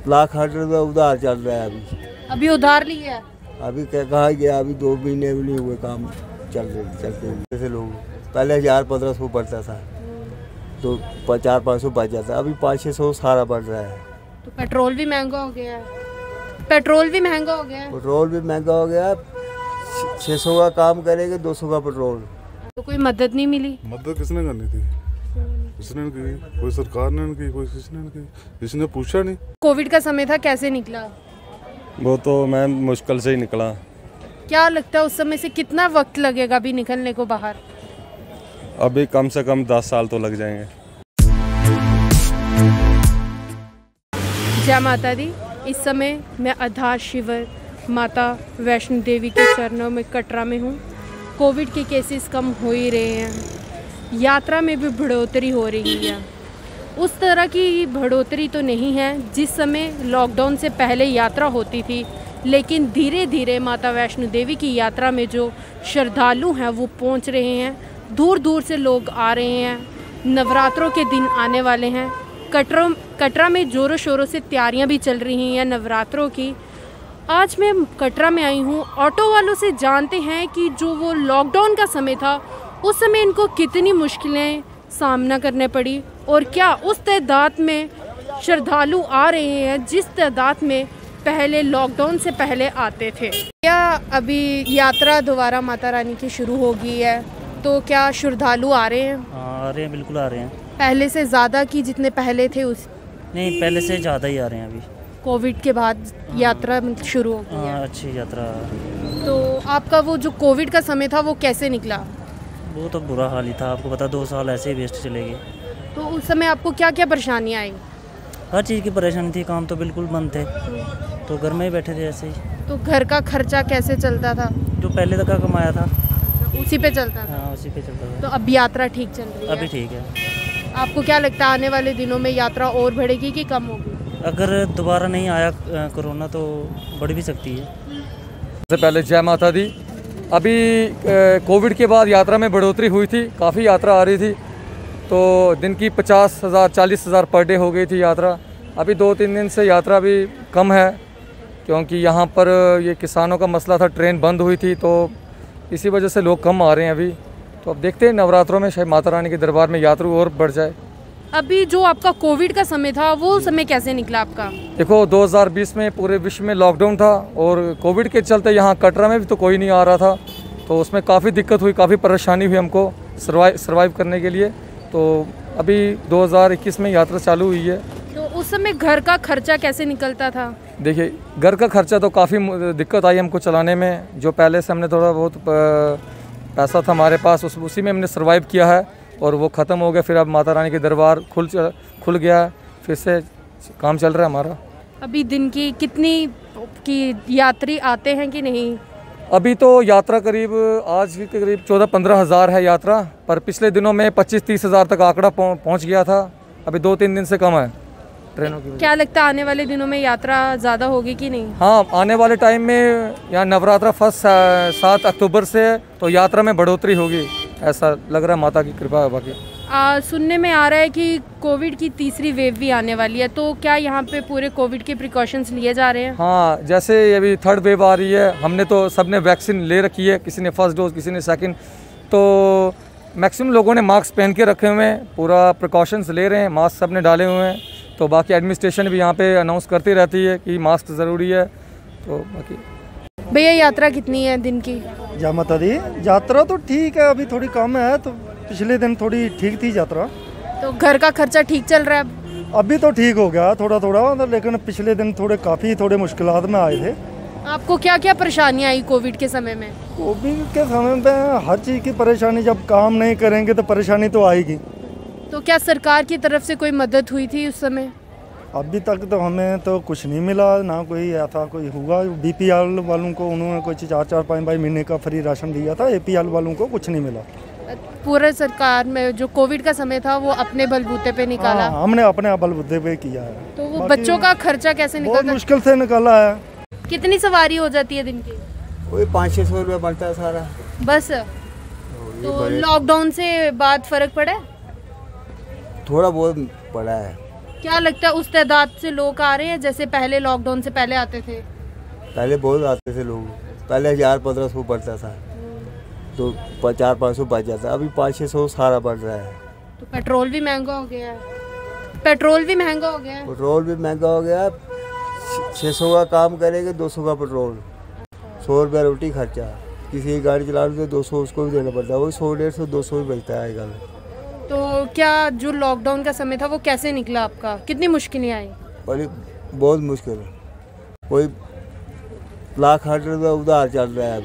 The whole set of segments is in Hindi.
लाख 60 रुपये उधार चल रहा है अभी उधार लिया है? अभी कहा गया, अभी 2 महीने भी नहीं हुए, काम चलते जैसे लोग पहले 1000-1500 पड़ता था तो 400-500 बच जाता, अभी 500-600 सारा बढ़ रहा है। तो पेट्रोल भी महंगा हो गया है। पेट्रोल भी महंगा हो गया है। पेट्रोल भी महंगा हो गया, 600 का काम करेंगे 200 का पेट्रोल। तो कोई मदद नहीं मिली? मदद किसने करनी थी? किसने नहीं की? कोई सरकार ने नहीं की, कोई किसने नहीं की, किसी ने पूछा नहीं। कोविड का समय था, कैसे निकला? वो तो मैं मुश्किल से ही निकला। क्या लगता है उस समय से कितना वक्त लगेगा अभी निकलने को बाहर? अभी कम से कम 10 साल तो लग जाएंगे। जय माता दी। इस समय मैं आधार शिविर माता वैष्णो देवी के चरणों में कटरा में हूँ। कोविड के केसेस कम हो ही रहे हैं, यात्रा में भी बढ़ोतरी हो रही है। उस तरह की बढ़ोतरी तो नहीं है जिस समय लॉकडाउन से पहले यात्रा होती थी, लेकिन धीरे धीरे माता वैष्णो देवी की यात्रा में जो श्रद्धालु हैं वो पहुंच रहे हैं। दूर दूर से लोग आ रहे हैं। नवरात्रों के दिन आने वाले हैं। कटरा में ज़ोरों शोरों से तैयारियां भी चल रही हैं नवरात्रों की। आज मैं कटरा में आई हूँ। ऑटो वालों से जानते हैं कि जो वो लॉकडाउन का समय था उस समय इनको कितनी मुश्किलें सामना करने पड़ी और क्या उस तादाद में श्रद्धालु आ रहे हैं जिस तादाद में पहले लॉकडाउन से पहले आते थे। क्या अभी यात्रा दोबारा माता रानी की शुरू हो गई है, तो क्या श्रद्धालु आ रहे हैं? हाँ, आ रहे हैं, बिल्कुल आ रहे हैं। पहले से ज़्यादा कि जितने पहले थे उस? नहीं, पहले से ज़्यादा ही आ रहे हैं अभी। कोविड के बाद यात्रा शुरू हो गई है। अच्छी यात्रा। तो आपका वो जो कोविड का समय था वो कैसे निकला? वो तो बुरा हाल ही था, आपको पता 2 साल ऐसे ही वेस्ट चले गए। तो उस समय आपको क्या क्या परेशानियाँ आई? हर चीज़ की परेशानी थी, काम तो बिल्कुल बंद थे, तो घर में ही बैठे थे ऐसे ही। तो घर का खर्चा कैसे चलता था? जो पहले तक का कमाया था उसी पे चलता था? हाँ, उसी पे चलता था। तो अब यात्रा ठीक चल रही है? अभी ठीक है। आपको क्या लगता है आने वाले दिनों में यात्रा और बढ़ेगी कि कम होगी? अगर दोबारा नहीं आया कोरोना तो बढ़ भी सकती है। सबसे पहले जय माता दी। अभी कोविड के बाद यात्रा में बढ़ोतरी हुई थी, काफ़ी यात्रा आ रही थी, तो दिन की 50,000 40,000 पर डे हो गई थी यात्रा। अभी 2-3 दिन से यात्रा भी कम है क्योंकि यहाँ पर ये किसानों का मसला था, ट्रेन बंद हुई थी, तो इसी वजह से लोग कम आ रहे हैं अभी। तो अब देखते हैं नवरात्रों में शायद माता रानी के दरबार में यात्रु और बढ़ जाए। अभी जो आपका कोविड का समय था वो समय कैसे निकला आपका? देखो 2020 में पूरे विश्व में लॉकडाउन था और कोविड के चलते यहाँ कटरा में भी तो कोई नहीं आ रहा था, तो उसमें काफ़ी दिक्कत हुई, काफ़ी परेशानी हुई हमको सर्वाइव करने के लिए। तो अभी 2021 में यात्रा चालू हुई है। तो उस समय घर का खर्चा कैसे निकलता था? देखिए घर का खर्चा तो काफ़ी दिक्कत आई हमको चलाने में। जो पहले से हमने थोड़ा बहुत पैसा था हमारे पास उसी में हमने सर्वाइव किया है और वो ख़त्म हो गया। फिर अब माता रानी के दरबार खुल गया है, फिर से काम चल रहा है हमारा। अभी दिन की कितनी की यात्री आते हैं कि नहीं? अभी तो यात्रा करीब आज की करीब 14-15 हज़ार है यात्रा, पर पिछले दिनों में 25-30 हज़ार तक आंकड़ा पहुंच गया था। अभी 2-3 दिन से कम है ट्रेनों की। क्या लगता है आने वाले दिनों में यात्रा ज़्यादा होगी कि नहीं? हाँ, आने वाले टाइम में यहाँ नवरात्रा फर्स्ट 7 अक्टूबर से तो यात्रा में बढ़ोतरी होगी, ऐसा लग रहा है, माता की कृपा है। बाकी सुनने में आ रहा है कि कोविड की तीसरी वेव भी आने वाली है, तो क्या यहाँ पे पूरे कोविड के प्रिकॉशंस लिए जा रहे हैं? हाँ, जैसे अभी 3rd वेव आ रही है, हमने तो सबने वैक्सीन ले रखी है, किसी ने फर्स्ट डोज किसी ने सेकंड, तो मैक्सिमम लोगों ने मास्क पहन के रखे हुए हैं, पूरा प्रिकॉशंस ले रहे हैं, मास्क सबने डाले हुए हैं। तो बाकी एडमिनिस्ट्रेशन भी यहाँ पे अनाउंस करती रहती है कि मास्क ज़रूरी है। तो बाकी भैया यात्रा कितनी है दिन की? जय माता दी। यात्रा तो ठीक है, अभी थोड़ी कम है, तो पिछले दिन थोड़ी ठीक थी यात्रा। तो घर का खर्चा ठीक चल रहा है? अभी तो ठीक हो गया थोड़ा थोड़ा, लेकिन पिछले दिन थोड़े मुश्किलात में आए थे। आपको क्या क्या परेशानियाँ आई कोविड के समय में? कोविड के समय में हर चीज़ की परेशानी, जब काम नहीं करेंगे तो परेशानी तो आएगी। तो क्या सरकार की तरफ से कोई मदद हुई थी उस समय? अभी तक तो हमें तो कुछ नहीं मिला, ना कोई ऐसा कोई हुआ। BPL वालों को उन्होंने कुछ 4-5 महीने का फ्री राशन दिया था, APL वालों को कुछ नहीं मिला। पूरे सरकार में जो कोविड का समय था वो अपने बलबूते पे निकाला? हाँ, हमने अपने बलबूते पे किया है। तो वो बच्चों का खर्चा कैसे निकलता? बहुत मुश्किल से निकाला है। कितनी सवारी हो जाती है दिन की? वही 500-600 रुपये बढ़ता है सारा बस। तो लॉकडाउन से बाद फर्क पड़ा है? थोड़ा बहुत पड़ा है। क्या लगता है उस तादाद से लोग आ रहे हैं जैसे पहले लॉकडाउन से पहले आते थे? पहले बहुत आते थे लोग, पहले 1000-1500 पड़ता था तो 400-500 बच जाता, अभी 500-600 सारा बढ़ रहा है। तो पेट्रोल भी महंगा हो गया है। पेट्रोल भी महंगा हो गया है। पेट्रोल भी महंगा हो गया, 600 का काम करेंगे 200 का पेट्रोल, 100 रुपया रोटी खर्चा, किसी की गाड़ी चला रहे तो 200 उसको भी देना पड़ता है, वही 100-150-200 भी बचता है आएगा। तो क्या जो लॉकडाउन का समय था वो कैसे निकला आपका? कितनी मुश्किलें आई? बड़ी बहुत मुश्किल है, कोई लाख 8 रुपया उधार चल रहा है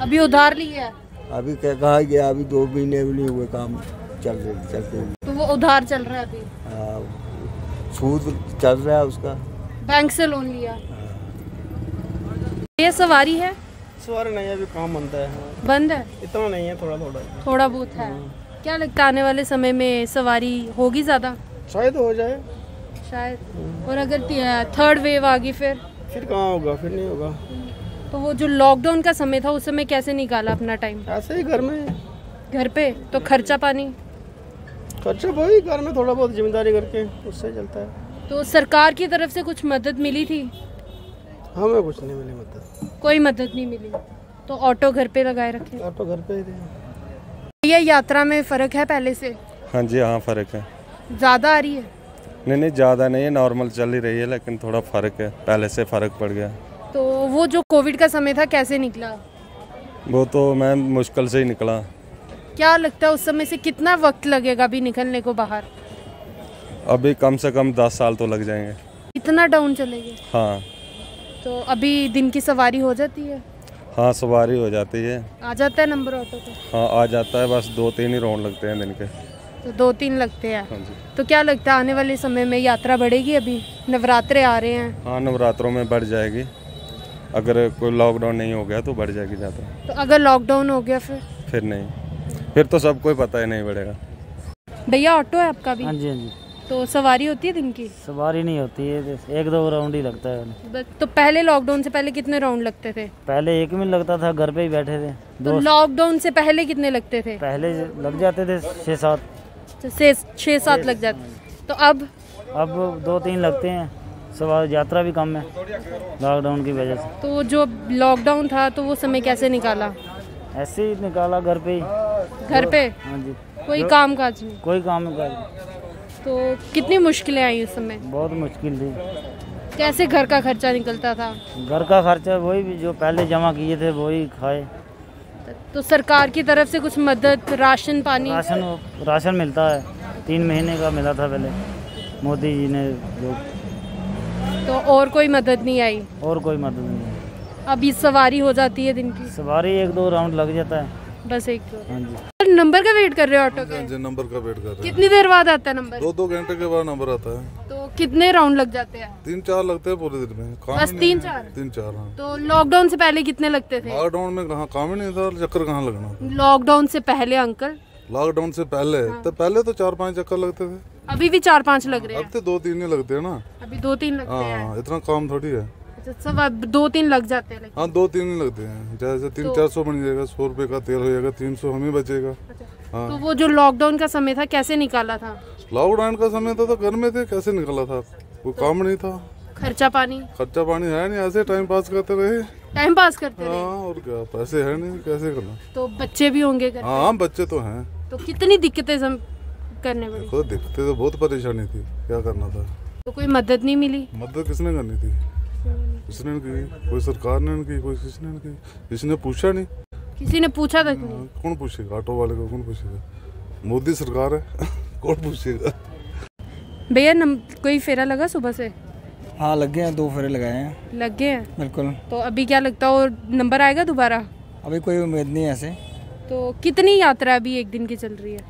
अभी उधार लिया है? अभी क्या कहा गया, अभी 2 महीने भी नहीं हुए, काम चलते हुए। तो वो उधार चल रहा है अभी? सूद चल रहा है उसका, बैंक से लोन लिया। ये सवारी है? सवारी नहीं है, अभी काम बनता है। बंद है? इतना नहीं है, थोड़ा बहुत है। क्या लगता है आने वाले समय में सवारी होगी ज़्यादा? शायद हो जाए, शायद। और अगर थर्ड वेव आ गई फिर कहाँ होगा, फिर नहीं होगा। तो वो जो लॉकडाउन का समय था उस समय कैसे निकाला अपना टाइम? ऐसे ही घर में। घर पे? तो खर्चा पानी? खर्चा वही घर में थोड़ा बहुत जिम्मेदारी करके उससे चलता है। तो सरकार की तरफ से कुछ मदद मिली थी? हमें कुछ नहीं मिली मदद। कोई मदद नहीं मिली? तो ऑटो घर पे लगाए रखे? ऑटो घर पे ही थे। ये यात्रा में फ़र्क है पहले से? हाँ जी, हाँ फ़र्क है। ज़्यादा आ रही है? नहीं ज़्यादा नहीं है, नॉर्मल चल ही रही है, लेकिन थोड़ा फ़र्क है, पहले से फ़र्क पड़ गया। तो वो जो कोविड का समय था कैसे निकला? वो तो मैं मुश्किल से ही निकला। क्या लगता है उस समय से कितना वक्त लगेगा अभी निकलने को बाहर? अभी कम से कम 10 साल तो लग जाएंगे। इतना डाउन चलेगी? हाँ। तो अभी दिन की सवारी हो जाती है? हाँ, सवारी हो जाती है। आ जाता है नंबर ऑटो का? हाँ, आ जाता है, बस 2-3 ही राउंड लगते हैं दिन के। तो 2-3 लगते हैं। हाँ जी। तो क्या लगता है आने वाले समय में यात्रा बढ़ेगी? अभी नवरात्रे आ रहे हैं। हाँ, नवरात्रों में बढ़ जाएगी, अगर कोई लॉकडाउन नहीं हो गया तो बढ़ जाएगी ज़्यादा। तो अगर लॉकडाउन हो गया फिर नहीं, फिर तो सबको ही पता है नहीं बढ़ेगा। भैया ऑटो है आपका भी? हाँ जी, हाँ जी। तो सवारी होती है दिन की? सवारी नहीं होती है, 1-2 राउंड ही लगता है। तो पहले लॉकडाउन से पहले कितने राउंड लगते थे? पहले 1 मिनट लगता था, घर पे ही बैठे थे। तो लॉकडाउन से पहले कितने लगते थे? पहले लग जाते थे 6-7 6-7 लग जाते। तो अब 2-3 लगते हैं। सवारी यात्रा भी कम है लॉकडाउन की वजह से। तो जो लॉकडाउन था तो वो समय कैसे निकाला? ऐसे ही निकाला, घर पे ही। घर पे? हाँ जी। कोई काम काज नहीं? कोई काम नहीं। तो कितनी मुश्किलें आई उस समय? बहुत मुश्किल थी। कैसे घर का खर्चा निकलता था? घर का खर्चा वही भी जो पहले जमा किए थे वही खाए। तो सरकार की तरफ से कुछ मदद, राशन पानी? राशन मिलता है, 3 महीने का मिला था पहले मोदी जी ने जो। तो और कोई मदद नहीं आई? और कोई मदद नहीं। अभी सवारी हो जाती है दिन की? सवारी 1-2 राउंड लग जाता है, बस 1-2। हाँ जी। नंबर का वेट कर रहे हो ऑटो के? नंबर का वेट कर रहे हैं। कितनी देर बाद आता है नंबर? 2-2 घंटे के बाद नंबर आता है। तो कितने राउंड लग जाते हैं? 3-4 लगते हैं पूरे दिन में। बस 3-4? 3-4। हाँ। तो लॉकडाउन से पहले कितने लगते थे? लॉकडाउन में कहाँ काम ही नहीं था, चक्कर कहाँ लगना। लॉकडाउन से पहले अंकल? लॉकडाउन से पहले तो पहले तो 4-5 चक्कर लगते थे। अभी भी 4-5 लग रहे हैं? अब तो 2-3 ही लगते हैं ना। अभी 2-3 लगते हैं? हाँ, इतना काम थोड़ी है। सब 2-3 लग जाते हैं? हाँ, 2-3 ही लगते हैं। जैसे 300-400 बन जाएगा, 100 रुपए का तेल हो जाएगा, 300 हमें बचेगा। हाँ। तो वो जो लॉकडाउन का समय था कैसे निकाला था? लॉकडाउन का समय था तो घर में थे, कैसे निकला था, कोई काम नहीं था। खर्चा पानी है नहीं, ऐसे टाइम पास करते रहे। टाइम पास करते रहे? हाँ, और क्या, पैसे है नहीं, कैसे करना। तो बच्चे भी होंगे घर पे? हाँ, बच्चे तो हैं। तो कितनी दिक्कतें करने पड़ी? खुद दिक्कतें तो बहुत परेशानी थी, क्या करना था। तो कोई मदद नहीं मिली? मदद किसने करनी थी? किसने नहीं की, कोई सरकार ने नहीं की, कोई किसने नहीं की, किसी ने पूछा नहीं। किसी ने पूछा तक नहीं? कौन पूछेगा, ऑटो वाले को कौन पूछेगा, मोदी सरकार है कौन पूछेगा। भैया कोई फेरा लगा सुबह से? हाँ, लग गए हैं, 2 फेरे लगाए हैं। लग गए हैं? बिल्कुल। तो अभी क्या लगता है और नंबर आएगा दोबारा? अभी कोई उम्मीद नहीं है ऐसे। तो कितनी यात्रा अभी एक दिन की चल रही है?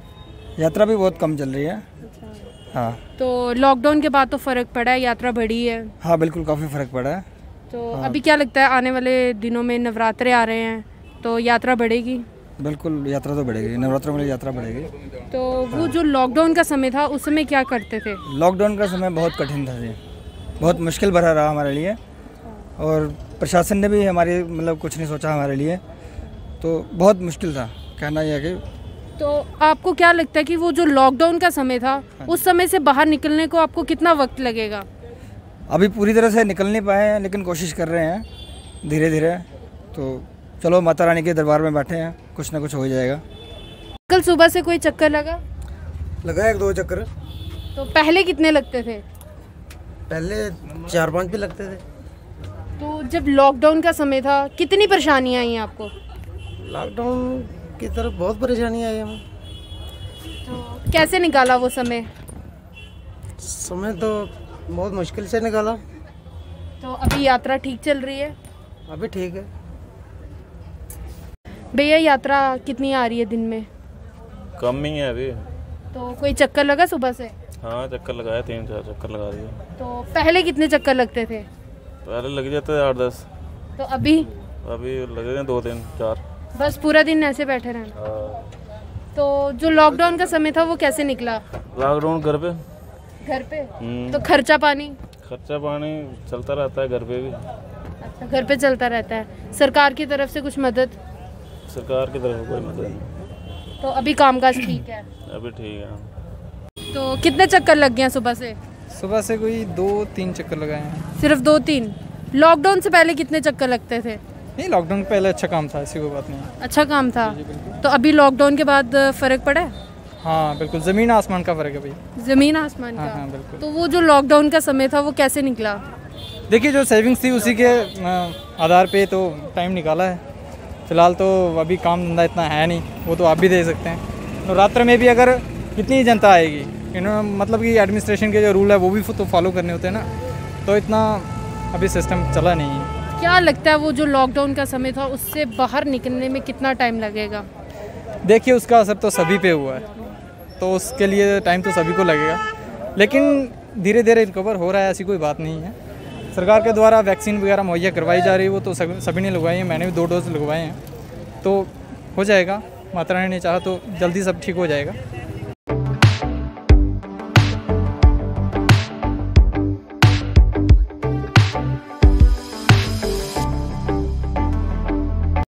यात्रा भी बहुत कम चल रही है। अच्छा। हाँ। तो लॉकडाउन के बाद तो फ़र्क पड़ा है, यात्रा बढ़ी है? हाँ, बिल्कुल, काफ़ी फ़र्क पड़ा है। तो अभी क्या लगता है आने वाले दिनों में नवरात्रे आ रहे हैं तो यात्रा बढ़ेगी? बिल्कुल, यात्रा तो बढ़ेगी, नवरात्रों में यात्रा बढ़ेगी। तो वो जो लॉकडाउन का समय था उस समय क्या करते थे? लॉकडाउन का समय बहुत कठिन था जी, बहुत मुश्किल भरा रहा हमारे लिए, और प्रशासन ने भी हमारी कुछ नहीं सोचा हमारे लिए, तो बहुत मुश्किल था। कहना यह कि तो आपको क्या लगता है कि वो जो लॉकडाउन का समय था उस समय से बाहर निकलने को आपको कितना वक्त लगेगा? अभी पूरी तरह से निकल नहीं पाए हैं, लेकिन कोशिश कर रहे हैं धीरे धीरे। तो चलो माता रानी के दरबार में बैठे हैं, कुछ ना कुछ हो जाएगा। कल सुबह से कोई चक्कर लगा? लगा 1-2 चक्कर। तो पहले कितने लगते थे? पहले 4-5 भी लगते थे। तो जब लॉकडाउन का समय था कितनी परेशानियाँ आई आपको? लॉकडाउन की तरफ बहुत परेशानी आई हमें। तो कैसे निकाला वो समय? समय तो बहुत मुश्किल से निकाला। तो अभी यात्रा ठीक चल रही है? अभी ठीक है। भैया यात्रा कितनी आ रही है दिन में? कम ही है अभी। तो कोई चक्कर लगा सुबह से? हाँ चक्कर लगाया, 3-4 चक्कर लगा दिए। तो पहले कितने चक्कर लगते थे? पहले लग जाते थे 8-10। तो अभी लगे हैं 2-3-4। बस पूरा दिन ऐसे बैठे रहना। तो जो लॉकडाउन का समय था वो कैसे निकला? लॉकडाउन घर पे। घर पे? तो खर्चा पानी चलता रहता है घर पे भी। अच्छा, घर पे चलता रहता है। सरकार की तरफ से कुछ मदद? सरकार की तरफ कोई मदद नहीं। तो अभी कामकाज ठीक है? अभी ठीक है। तो कितने चक्कर लग गए सुबह से? सुबह से कोई 2-3 चक्कर लगाए हैं। सिर्फ 2-3? लॉकडाउन से पहले कितने चक्कर लगते थे? नहीं, लॉकडाउन के पहले अच्छा काम था, ऐसी कोई बात नहीं। अच्छा काम था। तो अभी लॉकडाउन के बाद फ़र्क पड़ा है? हाँ बिल्कुल, ज़मीन आसमान का फ़र्क है भाई। ज़मीन आसमान का? हाँ बिल्कुल। तो वो जो लॉकडाउन का समय था वो कैसे निकला? देखिए, जो सेविंग्स थी उसी के आधार पे तो टाइम निकाला है। फ़िलहाल तो अभी काम धंधा इतना है नहीं, वो तो आप भी दे सकते हैं। तो रात्र में भी अगर कितनी जनता आएगी, मतलब कि एडमिनिस्ट्रेशन के जो रूल है वो भी तो फॉलो करने होते हैं ना, तो इतना अभी सिस्टम चला नहीं है। क्या लगता है वो जो लॉकडाउन का समय था उससे बाहर निकलने में कितना टाइम लगेगा? देखिए, उसका असर तो सभी पे हुआ है, तो उसके लिए टाइम तो सभी को लगेगा, लेकिन धीरे धीरे रिकवर हो रहा है, ऐसी कोई बात नहीं है। सरकार के द्वारा वैक्सीन वगैरह मुहैया करवाई जा रही है, वो तो सभी ने लगवाई है, मैंने भी 2 डोज लगवाए हैं, तो हो जाएगा। माता रानी ने चाहा तो जल्दी सब ठीक हो जाएगा।